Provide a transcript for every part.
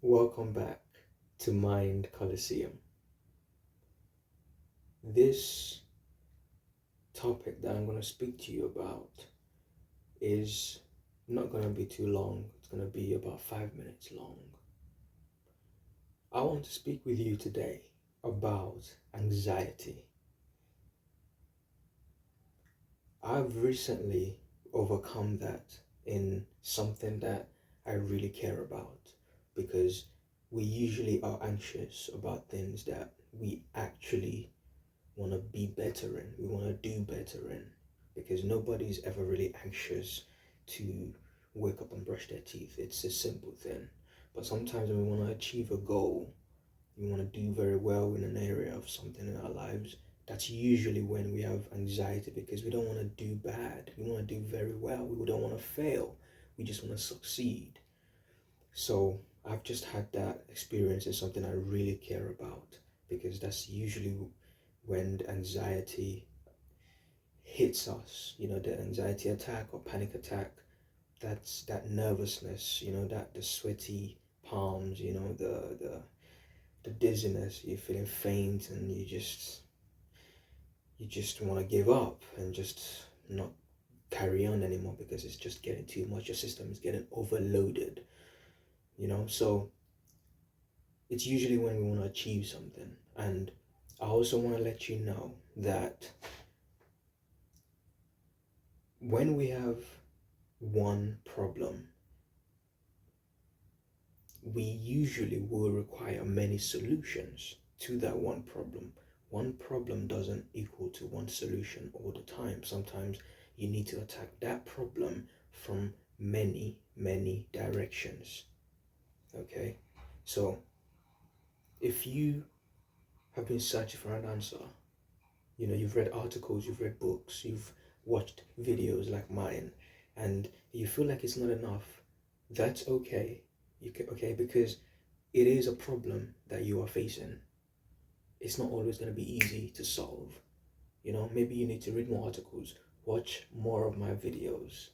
Welcome back to Mind Coliseum. This topic that I'm going to speak to you about is not going to be too long. It's going to be about 5 minutes long. I want to speak with you today about anxiety. I've recently overcome that in something that I really care about because we usually are anxious about things that we actually want to be better in, we want to do better in, because nobody's ever really anxious to wake up and brush their teeth. It's a simple thing. But sometimes when we want to achieve a goal, we want to do very well in an area of something in our lives, that's usually when we have anxiety because we don't want to do bad. We want to do very well. We don't want to fail. We just want to succeed. So I've just had that experience in something I really care about because that's usually when the anxiety hits us, the anxiety attack or panic attack. That's that nervousness, that the sweaty palms, the dizziness, you're feeling faint and you just want to give up and just not carry on anymore because it's just getting too much. Your system is getting overloaded, so it's usually when we want to achieve something. And I also want to let you know that when we have one problem, we usually will require many solutions to that one problem. One problem doesn't equal to one solution all the time. Sometimes you need to attack that problem from many, many directions. Okay? So, if you have been searching for an answer, you've read articles, you've read books, you've watched videos like mine, and you feel like it's not enough, that's okay. Okay, because it is a problem that you are facing. It's not always going to be easy to solve. Maybe you need to read more articles, watch more of my videos,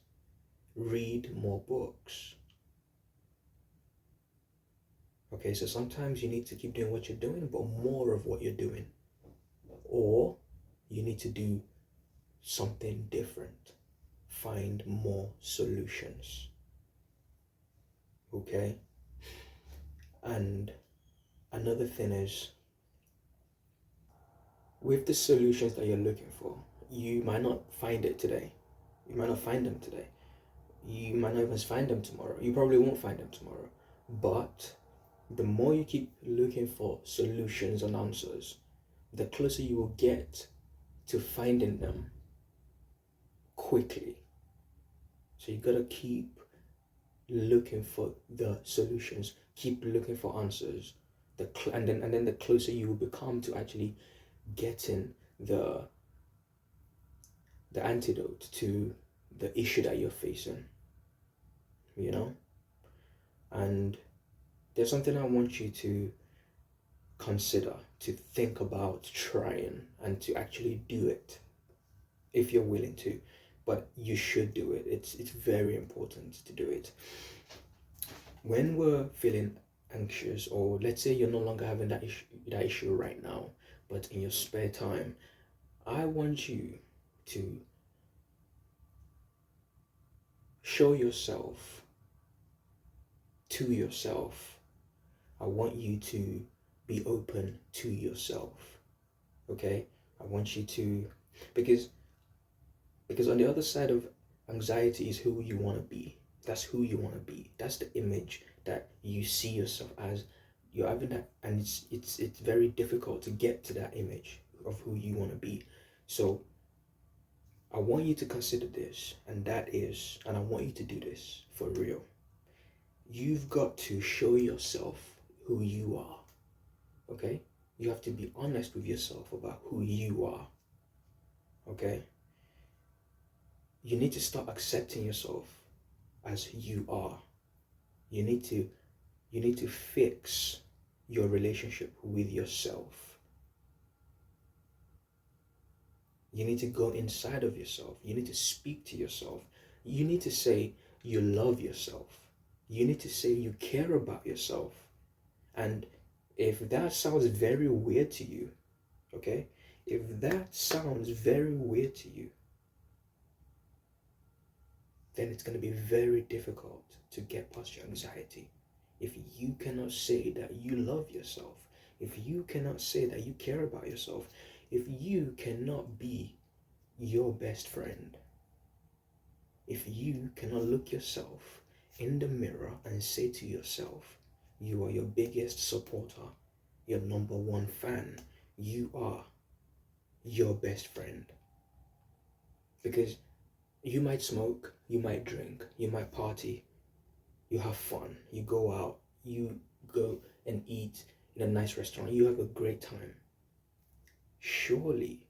read more books. Okay, so sometimes you need to keep doing what you're doing, but more of what you're doing. Or you need to do something different. Find more solutions. Okay? And another thing is, with the solutions that you're looking for, you might not find it today. You might not find them today. You might not even find them tomorrow. You probably won't find them tomorrow. But the more you keep looking for solutions and answers, the closer you will get to finding them quickly. So you gotta keep looking for the solutions, keep looking for answers. And then the closer you will become to actually getting the antidote to the issue that you're facing, and there's something I want you to consider, to think about trying, and to actually do it if you're willing to. But you should do it. It's very important to do it. When we're feeling anxious, or let's say you're no longer having that issue right now, but in your spare time, I want you to show yourself to yourself. I want you to be open to yourself. Okay? I want you to, because on the other side of anxiety is who you want to be. That's who you want to be. That's the image that you see yourself as. You're having that, and it's very difficult to get to that image of who you want to be. So I want you to consider this, and I want you to do this for real. You've got to show yourself who you are. Okay? You have to be honest with yourself about who you are. Okay? You need to start accepting yourself as you are. You need to fix your relationship with yourself. You need to go inside of yourself. You need to speak to yourself. You need to say you love yourself. You need to say you care about yourself. And if that sounds very weird to you, okay, if that sounds very weird to you, then it's going to be very difficult to get past your anxiety. If you cannot say that you love yourself, if you cannot say that you care about yourself, if you cannot be your best friend, if you cannot look yourself in the mirror and say to yourself, you are your biggest supporter, your number one fan, you are your best friend. Because you might smoke, you might drink, you might party, you have fun, you go out, you go and eat in a nice restaurant, you have a great time. Surely,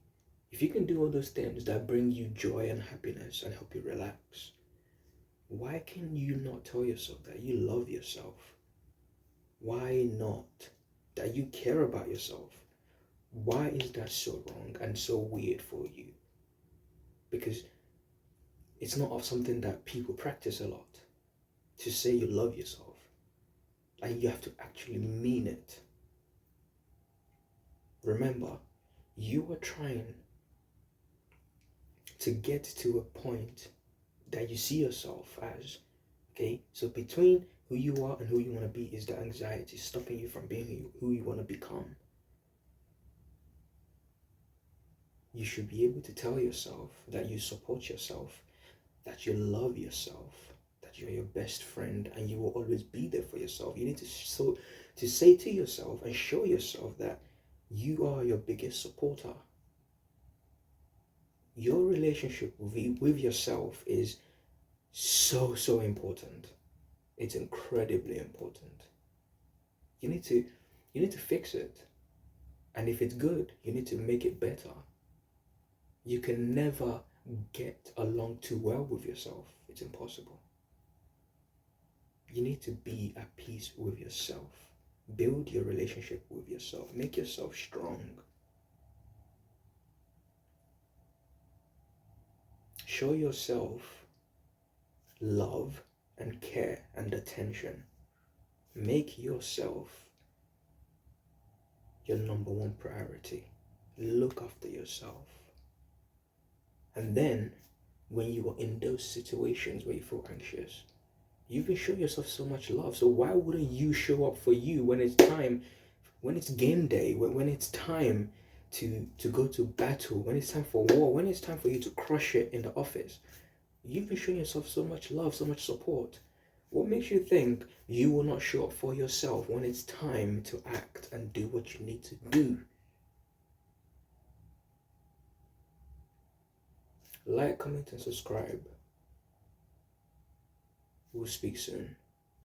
if you can do all those things that bring you joy and happiness and help you relax, why can you not tell yourself that you love yourself? Why not? That you care about yourself? Why is that so wrong and so weird for you? Because it's not something that people practice a lot. To say you love yourself, and you have to actually mean it. Remember, you are trying to get to a point that you see yourself as. Okay, so between who you are and who you want to be is the anxiety stopping you from being who you want to become. You should be able to tell yourself that you support yourself, that you love yourself, that you're your best friend, and you will always be there for yourself. You need to say to yourself and show yourself that you are your biggest supporter. Your relationship with yourself is so important. It's incredibly important. You need to fix it. And if it's good, you need to make it better. You can never get along too well with yourself. It's impossible. You need to be at peace with yourself. Build your relationship with yourself. Make yourself strong. Show yourself love and care and attention. Make yourself your number one priority. Look after yourself. And then, when you are in those situations where you feel anxious, you can show yourself so much love. So why wouldn't you show up for you when it's time, when it's game day, when it's time to go to battle, when it's time for war, when it's time for you to crush it in the office? You've been showing yourself so much love, so much support. What makes you think you will not show up for yourself when it's time to act and do what you need to do? Like, comment, and subscribe. We'll speak soon.